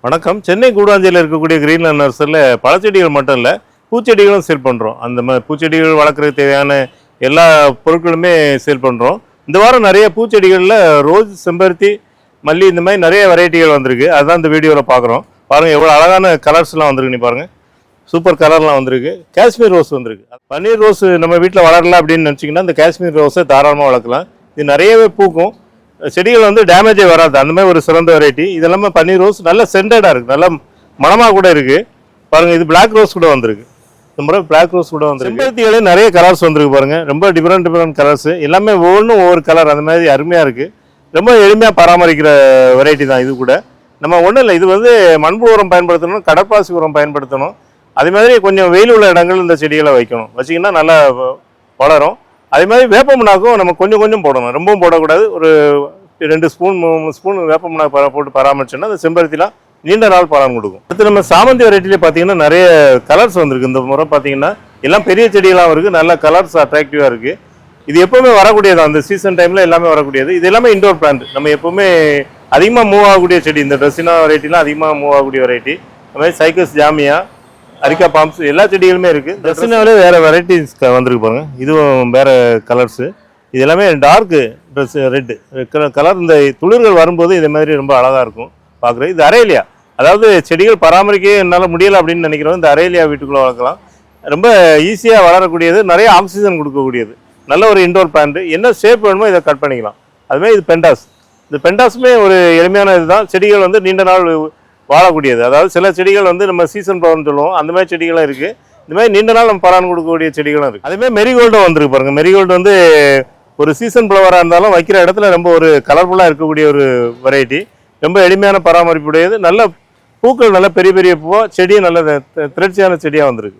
வணக்கம். சென்னை கூடாஞ்சியில் இருக்கக்கூடிய கிரீன்லேண்ட் நர்சரியில் பழச்செடிகள் மட்டும் இல்லை, பூச்செடிகளும் சேல் பண்ணுறோம். அந்த மாதிரி பூச்செடிகள் வளர்க்குறதுக்கு தேவையான எல்லா பொருட்களுமே சேல் பண்ணுறோம். இந்த வாரம் நிறைய பூச்செடிகளில் ரோஸ், செம்பருத்தி, மல்லி இந்த மாதிரி நிறைய வெரைட்டிகள் வந்திருக்கு. அதுதான் இந்த வீடியோவில் பார்க்குறோம். பாருங்கள் எவ்வளோ அழகான கலர்ஸ்லாம் வந்திருக்கு. நீ பாருங்கள், சூப்பர் கலர்லாம் வந்திருக்கு. காஷ்மீர் ரோஸ் வந்திருக்கு. பன்னீர் ரோஸ் நம்ம வீட்டில் வளரலாம் அப்படின்னு நினச்சிங்கன்னா இந்த காஷ்மீர் ரோஸை தாராளமாக வளர்க்கலாம். இது நிறையவே பூக்கும். செடிகள் வந்து டேமேஜே வராது, அந்த மாதிரி ஒரு சிறந்த வெரைட்டி. இது எல்லாமே பன்னீர் ரோஸ் நல்ல சென்டடாக இருக்குது, நல்ல மனமாக கூட இருக்குது. பாருங்கள், இது பிளாக் ரோஸ் கூட வந்திருக்கு. இந்த முறை பிளாக் ரோஸ் கூட வந்திருக்கு. செம்பருத்திகளே நிறைய கலர்ஸ் வந்திருக்கு பாருங்கள். ரொம்ப டிஃப்ரெண்ட் கலர்ஸ், எல்லாமே ஒவ்வொன்றும் ஒவ்வொரு கலர். அந்த மாதிரி அருமையாக இருக்குது. ரொம்ப எளிமையாக பராமரிக்கிற வெரைட்டி தான் இது கூட. நம்ம ஒன்றும் இல்லை, இது வந்து மண்புழு உரம் பயன்படுத்தணும், கடற்பாசி உரம் பயன்படுத்தணும். அதே மாதிரி கொஞ்சம் வெயில் உள்ள இடங்கள் இந்த செடிகளை வைக்கணும். வச்சிங்கன்னா நல்லா வளரும். அதே மாதிரி வேப்பமுனாக்கும் நம்ம கொஞ்சம் கொஞ்சம் போடணும், ரொம்பவும் போடக்கூடாது. ஒரு 2 ஸ்பூன் 3 ஸ்பூன் வேப்பமுனா போட்டு பராமரிச்சோன்னா அந்த செம்பருத்திலாம் நீண்ட நாள் பலன் கொடுக்கும். அடுத்து நம்ம சாமந்தி வெரைட்டிலே பார்த்தீங்கன்னா நிறைய கலர்ஸ் வந்திருக்கு. இந்த முறை பார்த்தீங்கன்னா எல்லாம் பெரிய செடியெல்லாம் இருக்குது, நல்ல கலர்ஸ் அட்ராக்டிவாக இருக்குது. இது எப்போவுமே வரக்கூடியது, அந்த சீசன் டைமில் எல்லாமே வரக்கூடியது. இது எல்லாமே இண்டோர் பிளான்ட், நம்ம எப்போவுமே அதிகமாக மூவ் ஆகக்கூடிய செடி. இந்த ட்ரெஸ்ஸினா வெரைட்டிலாம் அதிகமாக மூவ் ஆகக்கூடிய வெரைட்டி. அது மாதிரி சைக்கஸ் ஜாமியா, அரிக்கா பாம்ஸ் எல்லா செடிகளுமே இருக்குது. ட்ரெஸ்ஸினாலே வேறு வெரைட்டிஸ் வந்திருக்கு பாருங்கள். இதுவும் வேறு கலர்ஸு. இது எல்லாமே டார்க்கு ட்ரெஸ், ரெட்டு கலர். இந்த துளிர்கள் வரும்போது இதே மாதிரி ரொம்ப அழகாக இருக்கும் பார்க்குறது. இது அரேலியா, அதாவது செடிகள் பராமரிக்க என்னால் முடியலை அப்படின்னு நினைக்கிறோம், இந்த அரேலியா வீட்டுக்குள்ளே வளர்க்கலாம். ரொம்ப ஈஸியாக வளரக்கூடியது, நிறைய ஆக்சிஜன் கொடுக்கக்கூடியது, நல்ல ஒரு இண்டோர் பிளான்ட். என்ன ஷேப் வேணுமோ இதை கட் பண்ணிக்கலாம். அதுமாதிரி இது பெண்டாஸ். இந்த பெண்டாஸுமே ஒரு எளிமையான இதுதான். செடிகள் வந்து நீண்ட நாள் வாழக்கூடியது. அதாவது சில செடிகள் வந்து நம்ம சீசன் ஃப்ளவர்னு சொல்லுவோம், அந்த மாதிரி செடிகளும் இருக்குது. இந்த மாதிரி நீண்ட நாள் நம்ம பரான் கொடுக்கக்கூடிய செடிகளும் இருக்குது. அதேமாதிரி மெரிகோல்டும் வந்திருக்கு பாருங்கள். மெரிகோல்டு வந்து ஒரு சீசன் ஃப்ளவராக இருந்தாலும் வைக்கிற இடத்துல ரொம்ப ஒரு கலர்ஃபுல்லாக இருக்கக்கூடிய ஒரு வெரைட்டி. ரொம்ப எளிமையான பராமரிப்புடையது. நல்ல பூக்கள், நல்ல பெரிய பெரிய பூவாக, செடியும் நல்ல திரட்சியான செடியாக வந்திருக்கு.